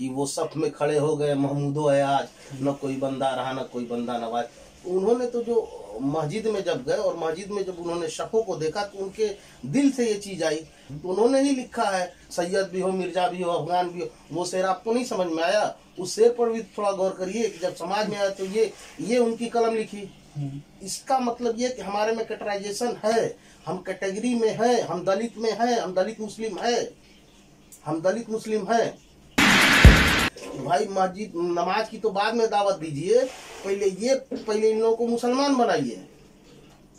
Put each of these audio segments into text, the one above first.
कि वो सफ में खड़े हो गए, महमूदो है आज, न कोई बंदा रहा न कोई बंदा नवाज। उन्होंने तो जो मस्जिद में जब गए और मस्जिद में जब उन्होंने शफों को देखा तो उनके दिल से ये चीज आई, तो उन्होंने ही लिखा है सैयद भी हो, मिर्जा भी हो, अफगान भी हो। वो शेर आपको नहीं समझ में आया? उस शेर पर भी थोड़ा गौर करिए कि जब समाज में आया तो ये उनकी कलम लिखी। इसका मतलब ये कि हमारे में कैटेगराइजेशन है, हम कैटेगरी में है, हम दलित में है, हम दलित मुस्लिम है, हम दलित मुस्लिम है। भाई मस्जिद नमाज की तो बाद में दावत दीजिए, पहले इन लोगों को मुसलमान बनाइए।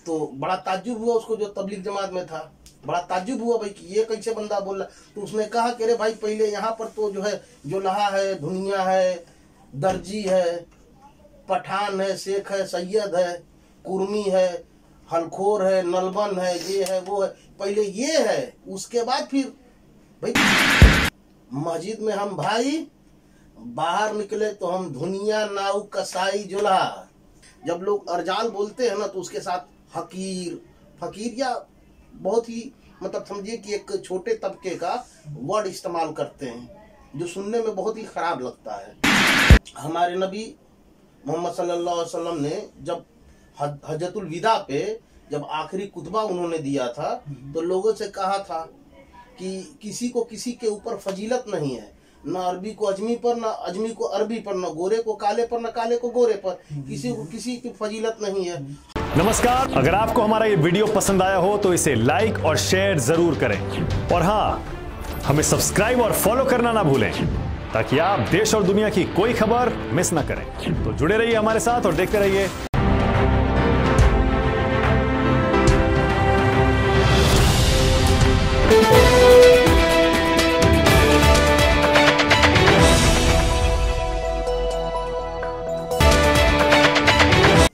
तो बड़ा ताज्जुब हुआ उसको जो तबलीग जमात में था, बड़ा ताज्जुब हुआ भाई कि ये कैसे बंदा बोल रहा। तो उसने कहा कि अरे भाई पहले यहाँ पर तो जो है जोलहा है, धुनिया है, दर्जी है, पठान है, शेख है, सैयद है, कुर्मी है, हलखोर है, नलबन है, ये है वो है, पहले ये है, उसके बाद फिर भाई मस्जिद में हम भाई, बाहर निकले तो हम धुनिया, नाउ, कसाई, जुल्हा। जब लोग अर्जाल बोलते हैं ना तो उसके साथ हकीर, फकीर या बहुत ही मतलब समझिए कि एक छोटे तबके का वर्ड इस्तेमाल करते हैं जो सुनने में बहुत ही खराब लगता है। हमारे नबी मोहम्मद सल्लल्लाहु अलैहि वसल्लम ने जब हज्जतुल विदा पे जब आखिरी खुतबा उन्होंने दिया था तो लोगों से कहा था कि किसी को किसी के ऊपर फजीलत नहीं है, न अरबी को अजमी पर, न अजमी को अरबी पर, न गोरे को काले पर, न काले को गोरे पर, किसी को किसी की फजीलत नहीं है। नमस्कार, अगर आपको हमारा ये वीडियो पसंद आया हो तो इसे लाइक और शेयर जरूर करें और हाँ, हमें सब्सक्राइब और फॉलो करना ना भूलें ताकि आप देश और दुनिया की कोई खबर मिस ना करें। तो जुड़े रहिए हमारे साथ और देखते रहिए।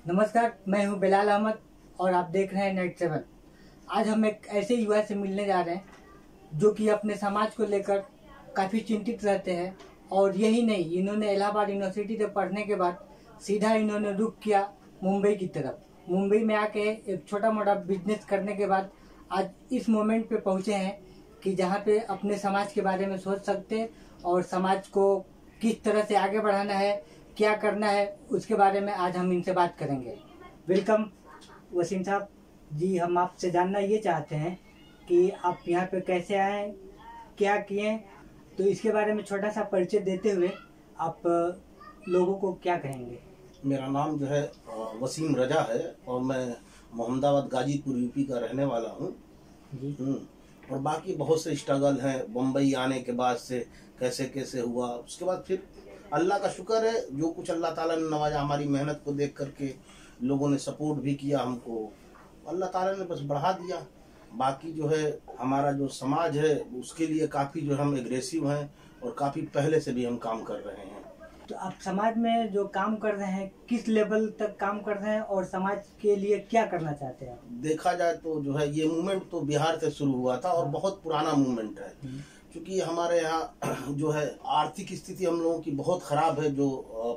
नमस्कार, मैं हूं बिलाल अहमद और आप देख रहे हैं नेट 7। आज हम एक ऐसे युवा से मिलने जा रहे हैं जो कि अपने समाज को लेकर काफ़ी चिंतित रहते हैं। और यही नहीं, इन्होंने इलाहाबाद यूनिवर्सिटी से पढ़ने के बाद सीधा इन्होंने रुख किया मुंबई की तरफ। मुंबई में आके एक छोटा मोटा बिजनेस करने के बाद आज इस मोमेंट पे पहुंचे हैं कि जहां पे अपने समाज के बारे में सोच सकते और समाज को किस तरह से आगे बढ़ाना है, क्या करना है, उसके बारे में आज हम इनसे बात करेंगे। वेलकम वसीम साहब जी। हम आपसे जानना ये चाहते हैं कि आप यहाँ पे कैसे आए, क्या किए, तो इसके बारे में छोटा सा परिचय देते हुए आप लोगों को क्या कहेंगे? मेरा नाम जो है वसीम रजा है और मैं मोहम्मदाबाद गाजीपुर यूपी का रहने वाला हूँ। और बाकी बहुत से स्ट्रगल हैं बम्बई आने के बाद से, कैसे कैसे हुआ, उसके बाद फिर अल्लाह का शुक्र है जो कुछ अल्लाह ताला ने नवाजा। हमारी मेहनत को देख करके लोगों ने सपोर्ट भी किया हमको, अल्लाह ताला ने बस बढ़ा दिया। बाकी जो है हमारा जो समाज है उसके लिए काफ़ी जो हम एग्रेसिव हैं और काफ़ी पहले से भी हम काम कर रहे हैं। तो आप समाज में जो काम कर रहे हैं किस लेवल तक काम कर रहे हैं और समाज के लिए क्या करना चाहते हैं? देखा जाए तो जो है ये मूवमेंट तो बिहार से शुरू हुआ था और बहुत पुराना मूवमेंट है। क्योंकि हमारे यहाँ जो है आर्थिक स्थिति हम लोगों की बहुत खराब है। जो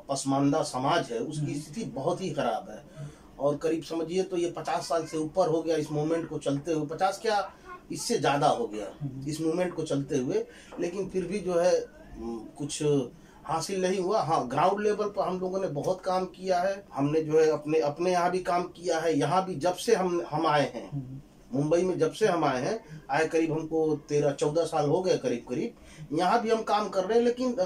पसमानदा समाज है उसकी स्थिति बहुत ही खराब है और करीब समझिए तो ये 50 साल से ऊपर हो गया इस मूवमेंट को चलते हुए, 50 क्या इससे ज़्यादा हो गया इस मूवमेंट को चलते हुए। लेकिन फिर भी जो है कुछ हासिल नहीं हुआ। हाँ, ग्राउंड लेवल पर हम लोगों ने बहुत काम किया है। हमने जो है अपने यहाँ भी काम किया है। यहाँ भी जब से हम आए हैं मुंबई में, जब से हम आए करीब हमको 13-14 साल हो गए करीब। यहाँ भी हम काम कर रहे हैं। लेकिन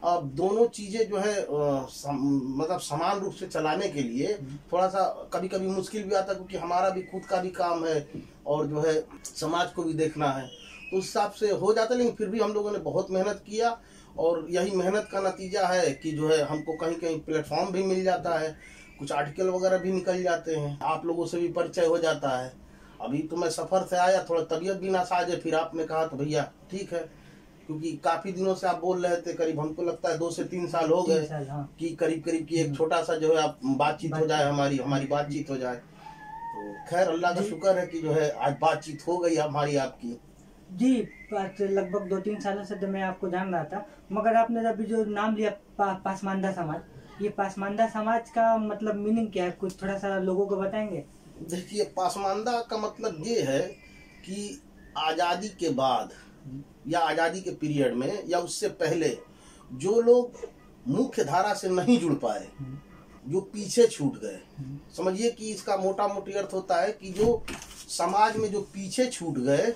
अब दोनों चीज़ें जो है मतलब समान रूप से चलाने के लिए थोड़ा सा कभी कभी मुश्किल भी आता है, क्योंकि हमारा भी खुद का भी काम है और जो है समाज को भी देखना है, तो उस हिसाब से हो जाता है। लेकिन फिर भी हम लोगों ने बहुत मेहनत किया और यही मेहनत का नतीजा है कि जो है हमको कहीं कहीं प्लेटफॉर्म भी मिल जाता है, कुछ आर्टिकल वगैरह भी निकल जाते हैं, आप लोगों से भी परिचय हो जाता है। अभी तो मैं सफ़र से आया, थोड़ा तबीयत भी नासाज है, फिर आपने कहा तो भैया ठीक है, क्योंकि काफ़ी दिनों से आप बोल रहे थे, करीब हमको लगता है 2 से 3 साल हो गए कि करीब की एक छोटा सा जो है आप बातचीत हो जाए, हमारी बातचीत हो जाए। तो खैर अल्लाह का शुक्र है कि जो है आज बातचीत हो गई हमारी आपकी। जी, लगभग 2-3 सालों से तो मैं आपको जान रहा था, मगर आपने अभी जो नाम लिया पासमानदा समाज, ये पासमानदा समाज का मतलब मीनिंग क्या है, कुछ थोड़ा सा लोगों को बताएंगे? देखिए, पासमानदा का मतलब ये है कि आज़ादी के बाद या आज़ादी के पीरियड में या उससे पहले जो लोग मुख्य धारा से नहीं जुड़ पाए, जो पीछे छूट गए, समझिए कि इसका मोटा मोटी अर्थ होता है कि जो समाज में जो पीछे छूट गए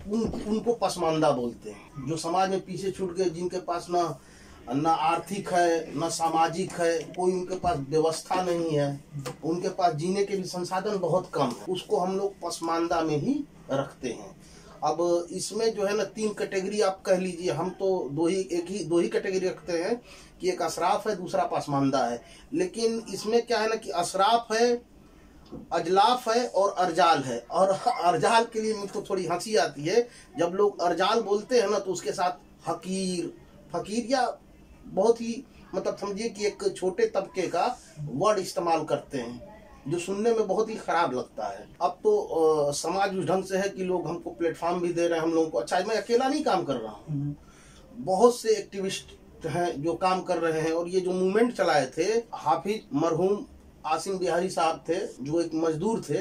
उनको पसमानदा बोलते हैं। जो समाज में पीछे छूट गए, जिनके पास ना आर्थिक है ना सामाजिक है, कोई उनके पास व्यवस्था नहीं है, उनके पास जीने के भी संसाधन बहुत कम है, उसको हम लोग पसमानदा में ही रखते हैं। अब इसमें जो है ना 3 कैटेगरी आप कह लीजिए, हम तो दो ही कैटेगरी रखते हैं कि एक अशराफ है, दूसरा पसमानदा है। लेकिन इसमें क्या है ना कि अशराफ है, अजलाफ है और अर्जाल है। और अर्जाल के लिए मुझको थोड़ी हंसी आती है, जब लोग अर्जाल बोलते हैं ना तो उसके साथ हकीर, फकीर या बहुत ही मतलब समझिए कि एक छोटे तबके का वर्ड इस्तेमाल करते हैं, जो सुनने में बहुत ही खराब लगता है। अब तो समाज उस ढंग से है कि लोग हमको प्लेटफॉर्म भी दे रहे हैं हम लोगों को। अच्छा, मैं अकेला नहीं काम कर रहा हूँ, बहुत से एक्टिविस्ट हैं जो काम कर रहे हैं। और ये जो मूवमेंट चलाए थे, हाफिज मरहूम आसिम बिहारी साहब थे, जो एक मजदूर थे,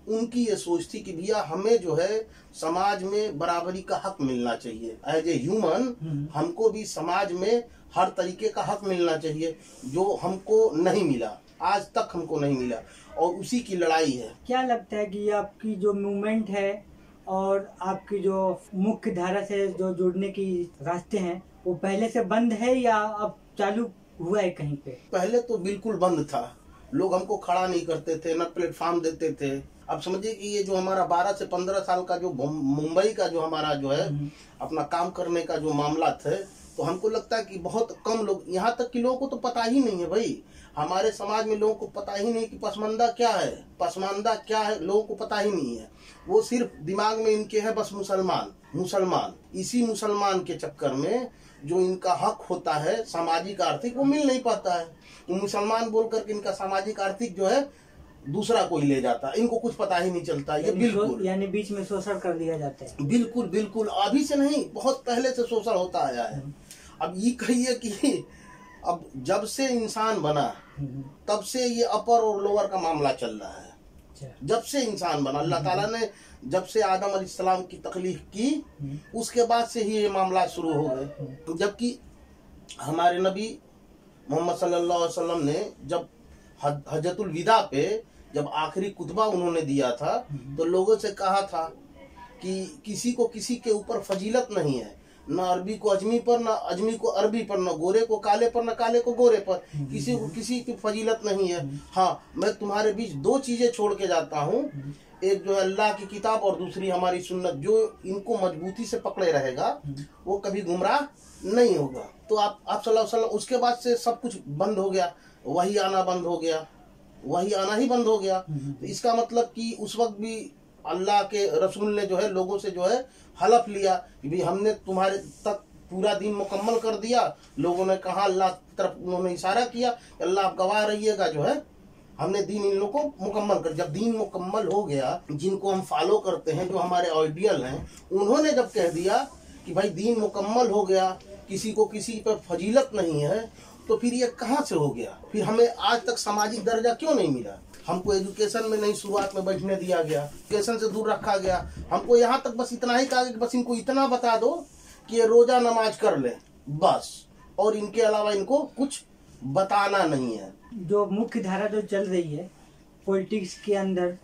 उनकी ये सोच थी कि भैया हमें जो है समाज में बराबरी का हक मिलना चाहिए। एज ए ह्यूमन हमको भी समाज में हर तरीके का हक मिलना चाहिए, जो हमको नहीं मिला, आज तक हमको नहीं मिला, और उसी की लड़ाई है। क्या लगता है कि आपकी जो मूवमेंट है और आपकी जो मुख्य धारा से जो जुड़ने की रास्ते हैं वो पहले से बंद है या अब चालू हुआ है कहीं पे? पहले तो बिल्कुल बंद था, लोग हमको खड़ा नहीं करते थे, न प्लेटफॉर्म देते थे। अब समझिए कि ये जो हमारा 12 से 15 साल का जो मुंबई का जो हमारा जो है अपना काम करने का जो मामला थे, तो हमको लगता है कि बहुत कम लोग, यहाँ तक कि लोगों को तो पता ही नहीं है भाई, हमारे समाज में लोगों को पता ही नहीं कि पसमानदा क्या है, पसमानदा क्या है, लोगों को पता ही नहीं है। वो सिर्फ दिमाग में इनके है बस मुसलमान। इसी मुसलमान के चक्कर में जो इनका हक होता है सामाजिक आर्थिक, वो मिल नहीं पाता है। मुसलमान बोल करके इनका सामाजिक आर्थिक जो है दूसरा कोई ले जाता है, इनको कुछ पता ही नहीं चलता। ये बिल्कुल यानी बीच में शोषण कर दिया जाता है। बिल्कुल अभी से नहीं, बहुत पहले से शोषण होता आया है। अब ये कहिए कि अब जब से इंसान बना तब से ये अपर और लोअर का मामला चल रहा है। जब से इंसान बना, अल्लाह ताला ने जब से आदम अलैहिस्सलाम की तख्लीक की, उसके बाद से ही ये मामला शुरू हो गए। जबकि हमारे नबी मोहम्मद सल्लल्लाहु अलैहि वसल्लम ने जब हज्जतुल विदा पे जब आखिरी खुतबा उन्होंने दिया था, तो लोगों से कहा था कि किसी को किसी के ऊपर फजीलत नहीं है, न अरबी को अजमी पर, न अजमी को अरबी पर, न गोरे को काले पर, न काले को गोरे पर, किसी को किसी की फजीलत नहीं है। हाँ, मैं तुम्हारे बीच 2 चीजें छोड़ के जाता हूँ, एक जो है अल्लाह की किताब और दूसरी हमारी सुन्नत। जो इनको मजबूती से पकड़े रहेगा वो कभी गुमराह नहीं होगा। तो आप सल्लल्लाहु अलैहि वसल्लम, उसके बाद से सब कुछ बंद हो गया, वही आना बंद हो गया, वही आना ही बंद हो गया। तो इसका मतलब कि उस वक्त भी अल्लाह के रसूल ने जो है लोगों से जो है हलफ लिया कि भाई हमने तुम्हारे तक पूरा दीन मुकम्मल कर दिया। लोगों ने कहा, अल्लाह की तरफ उन्होंने इशारा किया, अल्लाह आप गवाह रहिएगा, जो है हमने दीन इन लोगों को मुकम्मल कर। जब दीन मुकम्मल हो गया, जिनको हम फॉलो करते हैं, जो हमारे आइडियल हैं, उन्होंने जब कह दिया कि भाई दीन मुकम्मल हो गया, किसी को किसी पर फजीलत नहीं है, तो फिर ये कहाँ से हो गया? फिर हमें आज तक सामाजिक दर्जा क्यों नहीं मिला? हमको एजुकेशन में नहीं शुरुआत में बैठने दिया गया, एजुकेशन से दूर रखा गया। हमको यहाँ तक बस इतना ही कहा कि बस इनको इतना बता दो कि ये रोजा नमाज कर ले बस, और इनके अलावा इनको कुछ बताना नहीं है। जो मुख्य धारा जो चल रही है पॉलिटिक्स के अंदर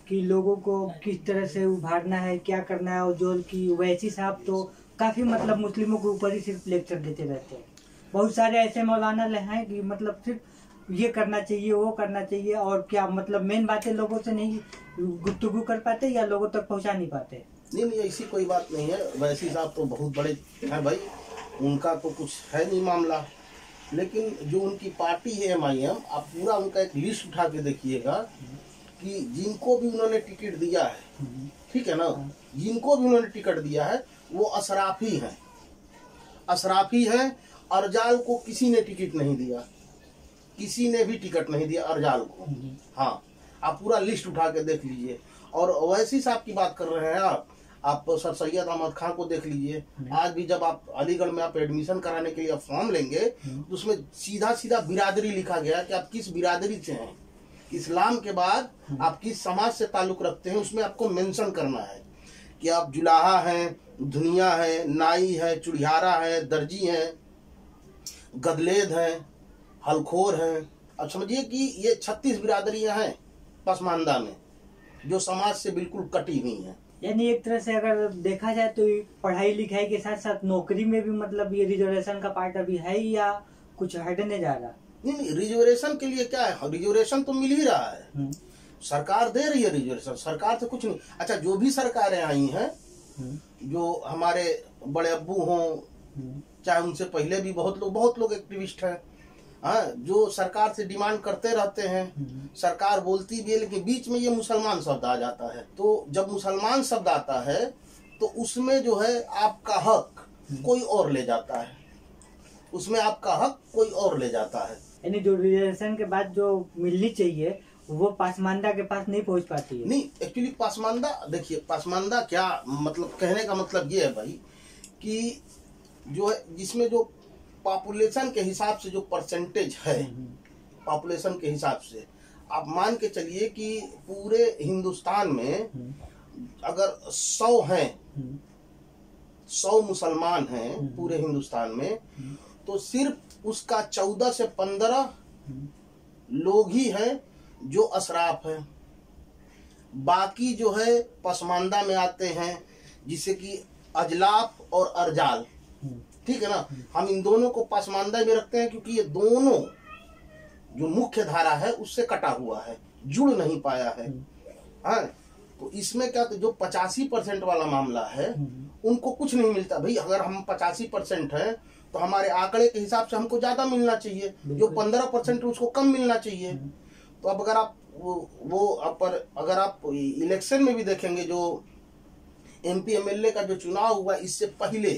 कि लोगों को किस तरह से उभारना है, क्या करना है, और जो कि वैसी साहब तो काफी मतलब मुस्लिमों के ऊपर ही सिर्फ लेक्चर देते रहते हैं। बहुत सारे ऐसे मौलाना हैं कि मतलब सिर्फ ये करना चाहिए, वो करना चाहिए, और क्या मतलब मेन बातें लोगों से नहीं गुफ्तगू कर पाते या लोगों तक पहुंचा नहीं पाते। नहीं, ऐसी कोई बात नहीं है। वैसी साहब तो बहुत बड़े हैं भाई, उनका तो कुछ है नहीं मामला। लेकिन जो उनकी पार्टी है MIM, आप पूरा उनका एक लिस्ट उठा के देखिएगा कि जिनको भी उन्होंने टिकट दिया है, ठीक है ना, जिनको भी उन्होंने टिकट दिया है वो अशराफी हैं, अशराफी हैं। अर्जाल को किसी ने टिकट नहीं दिया, किसी ने भी टिकट नहीं दिया अर्जाल को। हाँ, आप पूरा लिस्ट उठा के देख लीजिए। और वैसी साहब की बात कर रहे हैं आप सर सैयद अहमद खान को देख लीजिए। आज भी जब आप अलीगढ़ में आप एडमिशन कराने के लिए फॉर्म लेंगे तो उसमें सीधा बिरादरी लिखा गया कि आप किस बिरादरी से हैं, इस्लाम के बाद आप किस समाज से ताल्लुक रखते हैं, उसमें आपको मेंशन करना है कि आप जुलाहा हैं, धुनिया है, नाई है, चुड़ियारा है, दर्जी है, गदलेद हैं, हलखोर हैं। अब समझिए कि ये 36 बिरादरियां हैं पसमानदा में जो समाज से बिल्कुल कटी हुई हैं। यानी एक तरह से अगर देखा जाए तो पढ़ाई लिखाई के साथ साथ नौकरी में भी मतलब ये रिजर्वेशन का पार्ट अभी है या कुछ हटने जा रहा? नहीं, रिजर्वेशन के लिए क्या है, रिजर्वेशन तो मिल ही रहा है, सरकार दे रही है रिजर्वेशन, सरकार से कुछ नहीं। अच्छा, जो भी सरकारें आई हैं, जो हमारे बड़े अब्बू हों चाहे उनसे पहले भी बहुत लोग एक्टिविस्ट हैं, हाँ, जो सरकार से डिमांड करते रहते हैं, सरकार बोलती भी है, लेकिन बीच में ये मुसलमान शब्द आ जाता है। तो जब मुसलमान शब्द आता है तो उसमें जो है आपका हक कोई और ले जाता है, उसमें आपका हक कोई और ले जाता है। यानी जो रिजर्वेशन के बाद जो मिलनी चाहिए वो पासमानदा के पास नहीं पहुंच पाती है। नहीं, एक्चुअली पासमानदा, देखिए पासमानदा क्या मतलब, कहने का मतलब ये है भाई कि जो है जिसमें जो पॉपुलेशन के हिसाब से जो परसेंटेज है, पॉपुलेशन के हिसाब से आप मान के चलिए कि पूरे हिंदुस्तान में अगर 100 हैं, 100 मुसलमान हैं पूरे हिंदुस्तान में, तो सिर्फ उसका 14 से 15 लोग ही हैं जो अशराफ हैं। बाकी जो है पसमानदा में आते हैं, जिसे कि अजलाफ और अरजाल, ठीक है ना। हम इन दोनों को पसमानदा में रखते हैं क्योंकि ये दोनों जो मुख्य धारा है उससे कटा हुआ है, जुड़ नहीं पाया है। हाँ, तो इसमें क्या, तो जो 85% वाला मामला है उनको कुछ नहीं मिलता भाई। अगर हम 85% हैं तो हमारे आंकड़े के हिसाब से हमको ज्यादा मिलना चाहिए, जो 15% उसको कम मिलना चाहिए। तो अब अगर आप अगर आप इलेक्शन में भी देखेंगे, जो MP MLA का जो चुनाव हुआ, इससे पहले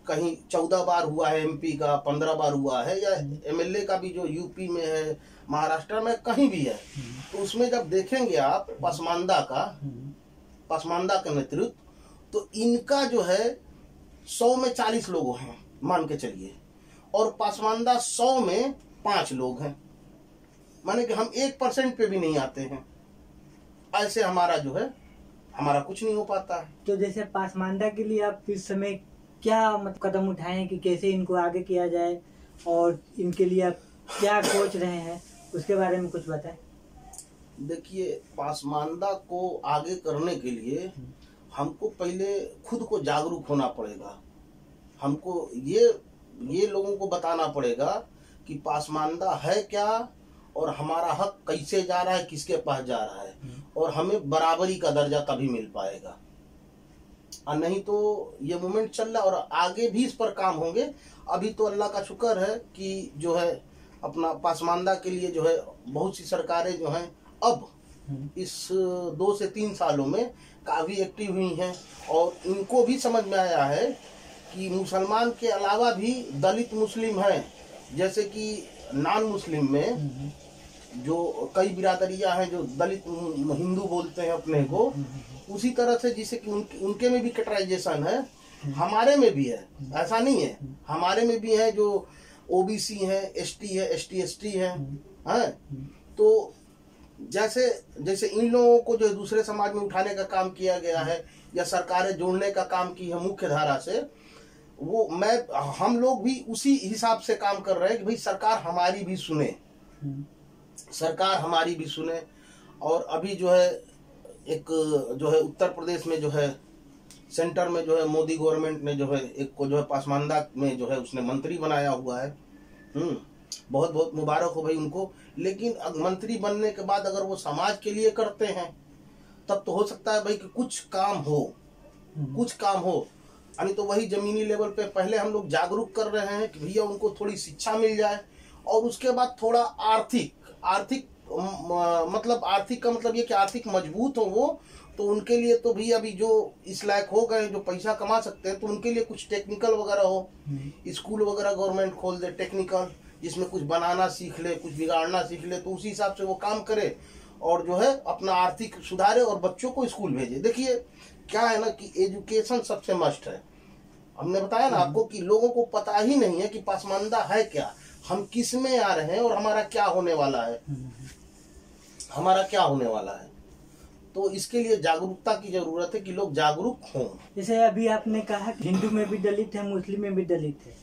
कहीं 14 बार हुआ है, MP का 15 बार हुआ है, या MLA का भी जो UP में है, महाराष्ट्र में कहीं भी है, तो उसमें जब देखेंगे आप पसमानदा का नेतृत्व, तो इनका जो है 100 में 40 लोग हैं मान के चलिए, और पसमानदा 100 में 5 लोग हैं, माने कि हम 1% पे भी नहीं आते हैं। ऐसे हमारा जो है, हमारा कुछ नहीं हो पाता है। तो जैसे पासमानदा के लिए आप इस समय क्या मतलब कदम उठाए कि कैसे इनको आगे किया जाए, और इनके लिए आप क्या सोच रहे हैं, उसके बारे में कुछ बताएं। देखिए, पासमानदा को आगे करने के लिए हमको पहले खुद को जागरूक होना पड़ेगा। हमको ये लोगों को बताना पड़ेगा कि पासमानदा है क्या, और हमारा हक कैसे जा रहा है, किसके पास जा रहा है, और हमें बराबरी का दर्जा तभी मिल पाएगा। और नहीं तो ये मूवमेंट चल रहा, और आगे भी इस पर काम होंगे। अभी तो अल्लाह का शुक्र है कि जो है अपना पासमानदा के लिए जो है बहुत सी सरकारें जो हैं अब इस 2 से 3 सालों में काफी एक्टिव हुई हैं, और इनको भी समझ में आया है कि मुसलमान के अलावा भी दलित मुस्लिम हैं। जैसे कि नॉन मुस्लिम में जो कई बिरादरियां हैं जो दलित हिंदू बोलते हैं अपने को, उसी तरह से जिसे कि उनके में भी कैटेगराइजेशन है, हमारे में भी है, ऐसा नहीं है, हमारे में भी है जो OBC है, ST है, ST है, हैं। तो जैसे इन लोगों को जो दूसरे समाज में उठाने का काम किया गया है, या सरकारें जोड़ने का काम की है मुख्य धारा से, वो हम लोग भी उसी हिसाब से काम कर रहे हैं कि भाई सरकार हमारी भी सुने, सरकार हमारी भी सुने। और अभी जो है एक जो है उत्तर प्रदेश में जो है सेंटर में जो है मोदी गवर्नमेंट ने जो है एक को जो है पासमानदा में जो है उसने मंत्री बनाया हुआ है। बहुत बहुत मुबारक हो भाई उनको। लेकिन मंत्री बनने के बाद अगर वो समाज के लिए करते हैं तब तो हो सकता है भाई कि कुछ काम हो, यानी तो वही जमीनी लेवल पे पहले हम लोग जागरूक कर रहे हैं कि भैया उनको थोड़ी शिक्षा मिल जाए, और उसके बाद थोड़ा आर्थिक का मतलब ये कि आर्थिक मजबूत हो वो, तो उनके लिए तो भी अभी जो इस लायक हो गए जो पैसा कमा सकते हैं, तो उनके लिए कुछ टेक्निकल वगैरह हो, स्कूल वगैरह गवर्नमेंट खोल दे टेक्निकल, जिसमें कुछ बनाना सीख ले, कुछ बिगाड़ना सीख ले, तो उसी हिसाब से वो काम करे और जो है अपना आर्थिक सुधारे और बच्चों को स्कूल भेजे। देखिए क्या है ना कि एजुकेशन सबसे मस्ट है। हमने बताया ना आपको कि लोगों को पता ही नहीं है कि पासमानदा है क्या, हम किस में आ रहे हैं और हमारा क्या होने वाला है, तो इसके लिए जागरूकता की जरूरत है कि लोग जागरूक हों। जैसे अभी आपने कहा हिंदू में भी दलित है, मुस्लिम में भी दलित है,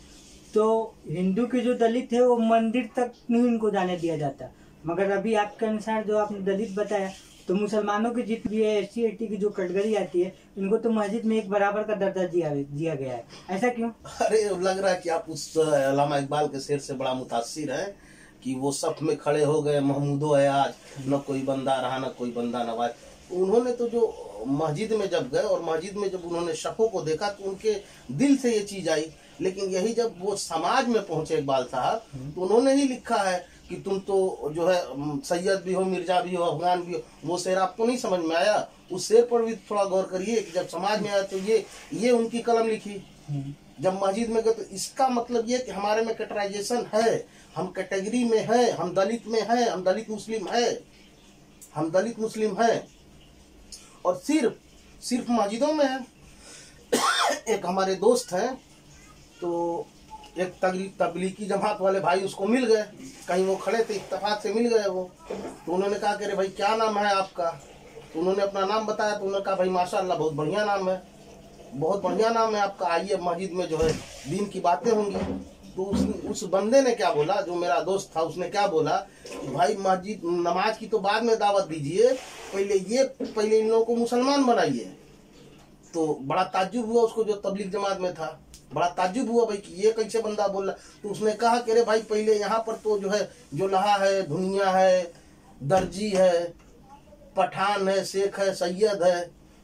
तो हिंदू के जो दलित है वो मंदिर तक नहीं इनको जाने दिया जाता, मगर अभी आपके अनुसार जो आपने दलित बताया तो मुसलमानों की जितनी भी SC/ST की जो कैटेगरी आती है इनको तो मस्जिद में एक बराबर का दर्जा दिया गया है, ऐसा क्यों? अरे लग रहा है कि आप उस अल्लामा इकबाल के शेर से बड़ा मुतासिर हैं कि वो सफ में खड़े हो गए महमूदो है आज, न कोई बंदा रहा न कोई बंदा नवाज। उन्होंने तो जो मस्जिद में जब गए और मस्जिद में जब उन्होंने शफों को देखा तो उनके दिल से ये चीज आई। लेकिन यही जब वो समाज में पहुंचे इकबाल साहब तो उन्होंने ही लिखा है कि तुम तो जो है सैयद भी हो, मिर्जा भी हो, अफगान भी हो। वो शेर आपको नहीं समझ में आया? उस शेर पर भी थोड़ा गौर करिए कि जब समाज में आया तो ये उनकी कलम लिखी जब मस्जिद में गए। तो इसका मतलब ये कि हमारे में कैटेगराइजेशन है, हम कैटेगरी में है, हम दलित में है, हम दलित मुस्लिम है, हम दलित मुस्लिम है और सिर्फ मस्जिदों में है। एक हमारे दोस्त हैं तो एक तबलीगी जमात वाले भाई उसको मिल गए, कहीं वो खड़े थे, इत्तेफाक से मिल गए वो। तो उन्होंने कहा कि अरे भाई क्या नाम है आपका? तो उन्होंने अपना नाम बताया। तो उन्होंने कहा भाई माशाअल्लाह बहुत बढ़िया नाम है, बहुत बढ़िया नाम है आपका, आइए मस्जिद में जो है दीन की बातें होंगी। तो उस बंदे ने क्या बोला, जो मेरा दोस्त था उसने क्या बोला कि भाई मस्जिद नमाज की तो बाद में दावत दीजिए, पहले इन लोगों को मुसलमान बनाइए। तो बड़ा ताज्जुब हुआ उसको, जो तबलीग जमात में था, बड़ा ताज्जुब हुआ भाई कि ये कैसे बंदा बोल रहा। तो उसने कहा कि अरे भाई पहले यहाँ पर तो जो है जुल्हा है, धुनिया है, दर्जी है, पठान है, शेख है, सैयद है,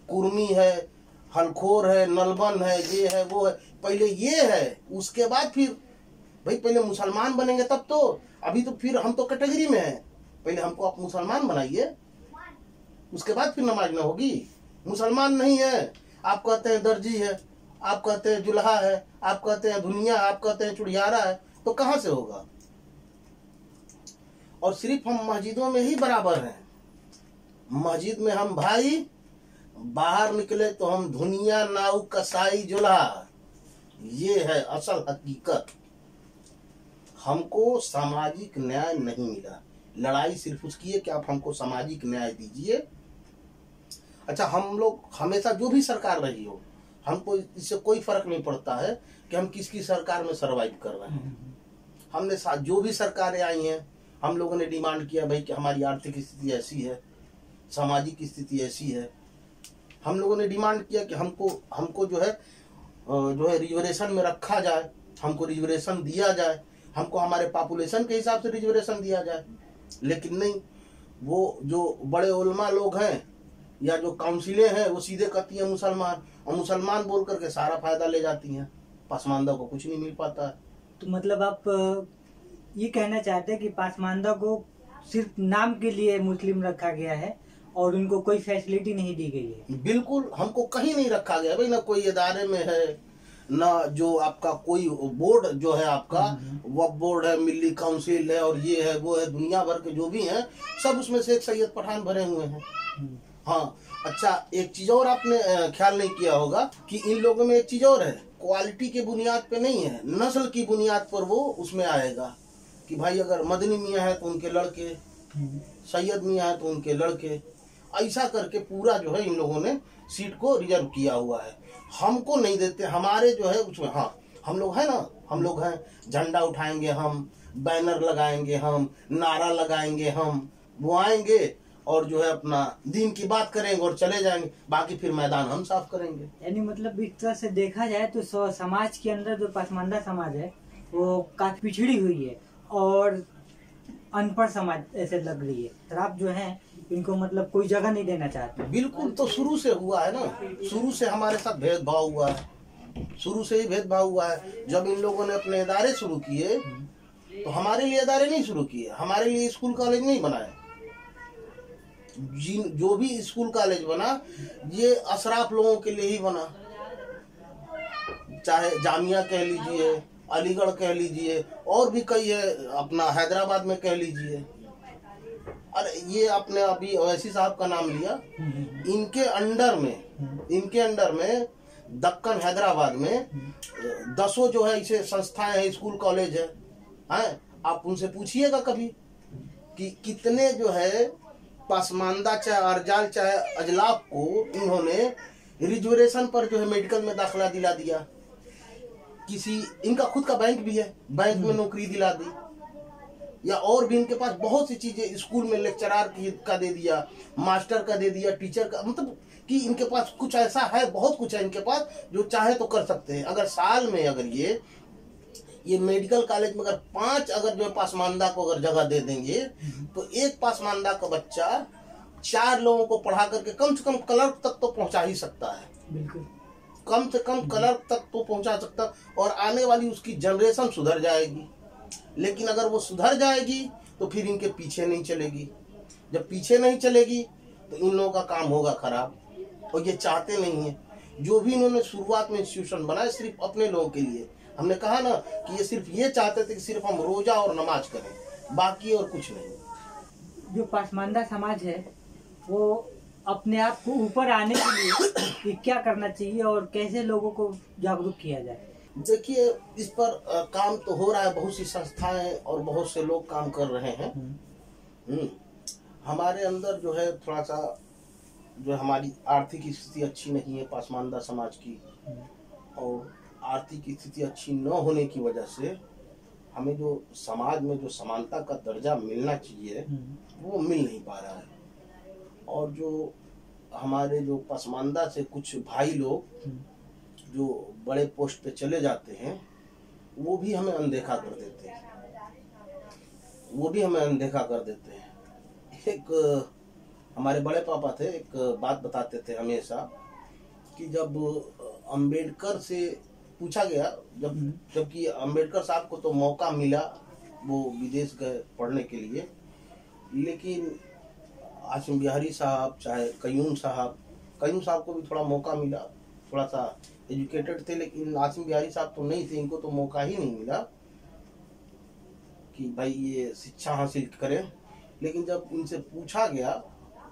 कुर्मी है, हलखोर है, नलबन है, ये है वो है, पहले ये है, उसके बाद फिर भाई पहले मुसलमान बनेंगे तब तो। अभी तो फिर हम तो कैटेगरी में है, पहले हमको आप मुसलमान बनाइए, उसके बाद फिर नमाज ना होगी। मुसलमान नहीं है, आप कहते हैं दर्जी है, आप कहते हैं जुल्हा है, आप कहते हैं धुनिया, आप कहते हैं चुड़ियारा है, तो कहां से होगा? और सिर्फ हम मस्जिदों में ही बराबर हैं। मस्जिद में हम भाई, बाहर निकले तो हम धुनिया, नाउ, कसाई, जुल्हा। ये है असल हकीकत। हमको सामाजिक न्याय नहीं मिला। लड़ाई सिर्फ उसकी है कि आप हमको सामाजिक न्याय दीजिए। अच्छा, हम लोग हमेशा जो भी सरकार रही हो, हमको इससे कोई फर्क नहीं पड़ता है कि हम किसकी सरकार में सरवाइव कर रहे हैं। हमने जो भी सरकारें आई हैं, हम लोगों ने डिमांड किया भाई कि हमारी आर्थिक स्थिति ऐसी है, सामाजिक स्थिति ऐसी है। हम लोगों ने डिमांड किया कि हमको जो है रिजर्वेशन में रखा जाए, हमको रिजर्वेशन दिया जाए, हमको हमारे पॉपुलेशन के हिसाब से रिजर्वेशन दिया जाए। लेकिन नहीं, वो जो बड़े उलमा लोग हैं या जो काउंसिलें हैं वो सीधे कहती हैं मुसलमान, और मुसलमान बोल करके सारा फायदा ले जाती हैं। पासमानदा को कुछ नहीं मिल पाता है। तो मतलब आप ये कहना चाहते हैं कि पासमानदा को सिर्फ नाम के लिए मुस्लिम रखा गया है और उनको कोई फैसिलिटी नहीं दी गई है? बिल्कुल, हमको कहीं नहीं रखा गया भाई, ना कोई इदारे में है, ना जो आपका कोई बोर्ड जो है आपका वक्फ बोर्ड है, मिली काउंसिल है, और ये है वो है, दुनिया भर के जो भी हैं सब उसमें से एक सैयद पठान भरे हुए हैं। हाँ, अच्छा एक चीज और आपने ख्याल नहीं किया होगा कि इन लोगों में एक चीज और है, क्वालिटी के बुनियाद पे नहीं है, नस्ल की बुनियाद पर वो उसमें आएगा कि भाई अगर मदनी मियाँ है तो उनके लड़के, सैयद मियाँ है तो उनके लड़के, ऐसा करके पूरा जो है इन लोगों ने सीट को रिजर्व किया हुआ है। हमको नहीं देते, हमारे जो है उसमें, हाँ हम लोग हैं ना, हम लोग हैं, झंडा उठाएंगे हम, बैनर लगाएंगे हम, नारा लगाएंगे हम, वो आएंगे और जो है अपना दीन की बात करेंगे और चले जाएंगे, बाकी फिर मैदान हम साफ करेंगे। यानी मतलब इस तरह से देखा जाए तो समाज के अंदर जो पसमानदा समाज है वो काफी पिछड़ी हुई है और अनपढ़ समाज ऐसे लग रही है। तो आप जो हैं इनको मतलब कोई जगह नहीं देना चाहते? बिल्कुल, तो शुरू से हुआ है ना, शुरू से हमारे साथ भेदभाव हुआ है, शुरू से ही भेदभाव हुआ है। जब इन लोगों ने अपने इदारे शुरू किए तो हमारे लिए इदारे नहीं शुरू किए, हमारे लिए स्कूल कॉलेज नहीं बनाए। जो भी स्कूल कॉलेज बना ये अशराफ लोगों के लिए ही बना, चाहे जामिया कह लीजिए, अलीगढ़ कह लीजिए, और भी कई है, अपना हैदराबाद में कह लीजिए। अरे ये आपने अभी ओवैसी साहब का नाम लिया, इनके अंडर में दक्कन हैदराबाद में 10 जो है ऐसे संस्थाएं हैं, स्कूल कॉलेज है। आप उनसे पूछिएगा कभी कि कितने जो है पासमानदा चाहे अर्जाल चाहे अजलाफ को इन्होंने रिजर्वेशन पर जो है मेडिकल में दाखिला दिला दिया, किसी इनका खुद का बैंक भी है, बैंक में नौकरी दिला दी, या और भी इनके पास बहुत सी चीजें, स्कूल में लेक्चरर का दे दिया, मास्टर का दे दिया, टीचर का, मतलब कि इनके पास कुछ ऐसा है, बहुत कुछ है इनके पास जो चाहे तो कर सकते हैं। अगर साल में अगर ये मेडिकल कॉलेज में अगर 5 अगर जो पासमानदा को अगर जगह दे देंगे तो एक पासमानदा का बच्चा 4 लोगों को पढ़ा करके कम से कम क्लर्क तक तो पहुंचा ही सकता है। बिल्कुल, कम से कम क्लर्क तक तो पहुंचा सकता, और आने वाली उसकी जनरेशन सुधर जाएगी। लेकिन अगर वो सुधर जाएगी तो फिर इनके पीछे नहीं चलेगी। जब पीछे नहीं चलेगी तो इन लोगों का काम होगा खराब, और ये चाहते नहीं है। जो भी इन्होंने शुरुआत में इंस्टीट्यूशन बनाए सिर्फ अपने लोगों के लिए, हमने कहा ना कि ये सिर्फ ये चाहते थे कि सिर्फ हम रोजा और नमाज करें, बाकी और कुछ नहीं। जो पासमानदा समाज है वो अपने आप को ऊपर आने के लिए कि क्या करना चाहिए और कैसे लोगों को जागरूक किया जाए? देखिए, इस पर काम तो हो रहा है, बहुत सी संस्थाएं और बहुत से लोग काम कर रहे हैं। हमारे अंदर जो है थोड़ा सा जो हमारी आर्थिक स्थिति अच्छी नहीं है पासमानदा समाज की, और आर्थिक स्थिति अच्छी न होने की वजह से हमें जो समाज में जो समानता का दर्जा मिलना चाहिए वो मिल नहीं पा रहा है। और जो हमारे जो पासमानदा से कुछ भाई लोग जो बड़े पोस्ट पे चले जाते हैं वो भी हमें अनदेखा कर देते हैं, एक हमारे बड़े पापा थे, एक बात बताते थे हमेशा कि जब अंबेडकर से पूछा गया, जबकि अंबेडकर साहब को तो मौका मिला, वो विदेश गए पढ़ने के लिए, लेकिन आसिम बिहारी साहब चाहे कयूम साहब को भी थोड़ा मौका मिला, थोड़ा सा एजुकेटेड थे, लेकिन आसिम बिहारी साहब तो नहीं थे, इनको तो मौका ही नहीं मिला कि भाई ये शिक्षा हासिल करें। लेकिन जब इनसे पूछा गया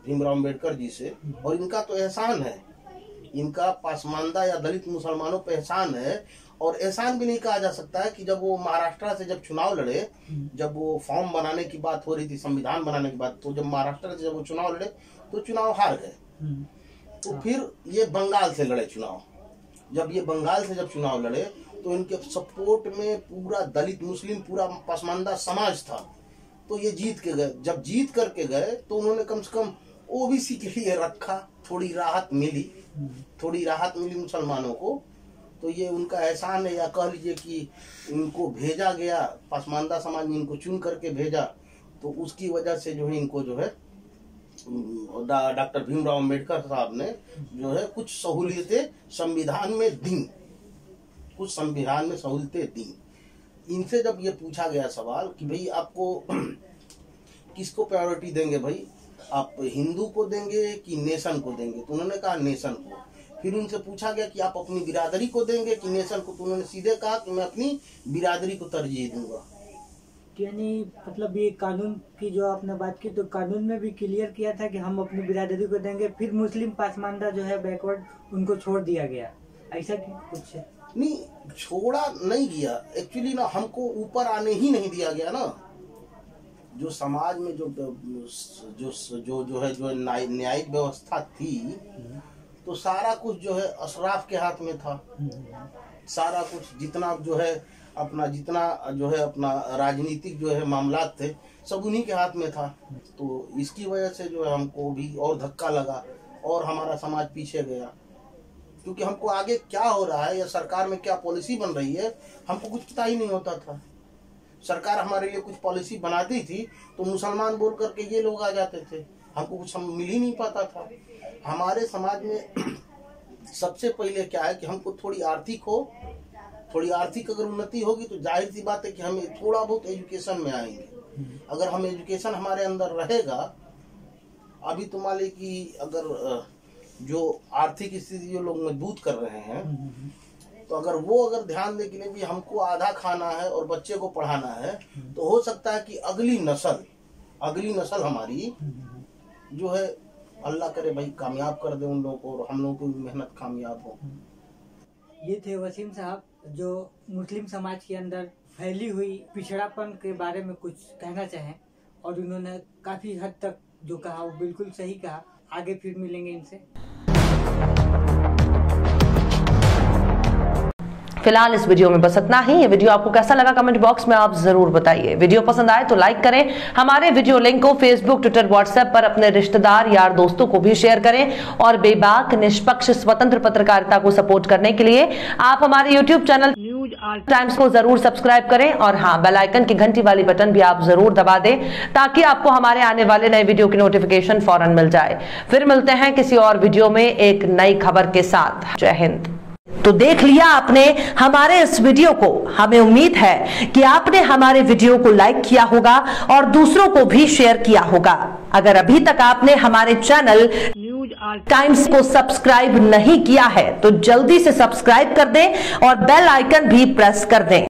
भीमराव अम्बेडकर जी से, और इनका तो एहसान है, इनका पासमानदा या दलित मुसलमानों पे एहसान है, और एहसान भी नहीं कहा जा सकता है कि जब वो महाराष्ट्र से जब चुनाव लड़े, जब वो फॉर्म बनाने की बात हो रही थी, संविधान बनाने की बात, तो जब महाराष्ट्र से जब वो चुनाव लड़े तो चुनाव हार गए। तो फिर ये बंगाल से लड़े चुनाव, जब ये बंगाल से जब चुनाव लड़े तो इनके सपोर्ट में पूरा दलित मुस्लिम पूरा पासमानदा समाज था, तो ये जीत के गए। जब जीत करके गए तो उन्होंने कम से कम ओबीसी के लिए रखा, थोड़ी राहत मिली मुसलमानों को, तो ये उनका एहसान है। या कह लीजिए कि इनको भेजा गया, पासमानदा समाज ने इनको चुन करके भेजा, तो उसकी वजह से जो है इनको जो है डॉक्टर भीमराव अम्बेडकर साहब ने जो है कुछ सहूलियतें संविधान में दी। इनसे जब ये पूछा गया सवाल कि भाई आपको किसको प्रायोरिटी देंगे, भाई आप हिंदू को देंगे कि नेशन को देंगे, तो उन्होंने कहा नेशन को। फिर उनसे पूछा गया कि आप अपनी बिरादरी को देंगे कि नेशन को, तो उन्होंने सीधे कहा कि मैं अपनी बिरादरी को तरजीह दूंगा। यानी मतलब ये कानून की जो आपने बात की, तो कानून में भी क्लियर किया था कि हम अपनी बिरादरी को देंगे, फिर मुस्लिम पासमानदा जो है बैकवर्ड, उनको छोड़ दिया गया, ऐसा कुछ है? नहीं, छोड़ा नहीं गया, एक्चुअली ना हमको ऊपर आने ही नहीं दिया गया ना। जो समाज में जो न्यायिक व्यवस्था थी, तो सारा कुछ जो है अशराफ के हाथ में था। सारा कुछ जितना जो है अपना राजनीतिक जो है मामलात थे, सब उन्हीं के हाथ में था। तो इसकी वजह से जो है हमको भी और धक्का लगा और हमारा समाज पीछे गया, क्योंकि हमको आगे क्या हो रहा है या सरकार में क्या पॉलिसी बन रही है हमको कुछ पता ही नहीं होता था। सरकार हमारे लिए कुछ पॉलिसी बनाती थी तो मुसलमान बोल करके ये लोग आ जाते थे, हमको कुछ मिल ही नहीं पाता था। हमारे समाज में सबसे पहले क्या है कि हमको थोड़ी आर्थिक अगर उन्नति होगी तो जाहिर सी बात है कि हमें थोड़ा बहुत एजुकेशन में आएंगे। अगर हम एजुकेशन हमारे अंदर रहेगा, अभी तो मान ली कि अगर जो आर्थिक स्थिति जो लोग मजबूत कर रहे हैं, तो अगर ध्यान दे कि नहीं भी हमको आधा खाना है और बच्चे को पढ़ाना है, तो हो सकता है कि अगली नस्ल हमारी जो है अल्लाह करे भाई कामयाब कर दे उन लोगों को, और हम लोगों की मेहनत कामयाब हो। ये थे वसीम साहब, जो मुस्लिम समाज के अंदर फैली हुई पिछड़ापन के बारे में कुछ कहना चाहें, और उन्होंने काफी हद तक जो कहा वो बिल्कुल सही कहा। आगे फिर मिलेंगे इनसे। फिलहाल इस वीडियो में बस इतना ही। ये वीडियो आपको कैसा लगा कमेंट बॉक्स में आप जरूर बताइए। वीडियो पसंद आए तो लाइक करें। हमारे वीडियो लिंक को फेसबुक, ट्विटर, व्हाट्सएप पर अपने रिश्तेदार, यार, दोस्तों को भी शेयर करें। और बेबाक, निष्पक्ष, स्वतंत्र पत्रकारिता को सपोर्ट करने के लिए आप हमारे YouTube channel news all times को जरूर सब्सक्राइब करें। और हाँ, बेल आइकन की घंटी वाली बटन भी आप जरूर दबा दें ताकि आपको हमारे आने वाले नए वीडियो की नोटिफिकेशन फौरन मिल जाए। फिर मिलते हैं किसी और वीडियो में एक नई खबर के साथ। जय हिंद। तो देख लिया आपने हमारे इस वीडियो को। हमें उम्मीद है कि आपने हमारे वीडियो को लाइक किया होगा और दूसरों को भी शेयर किया होगा। अगर अभी तक आपने हमारे चैनल न्यूज ऑल टाइम्स को सब्सक्राइब नहीं किया है तो जल्दी से सब्सक्राइब कर दें और बेल आइकन भी प्रेस कर दें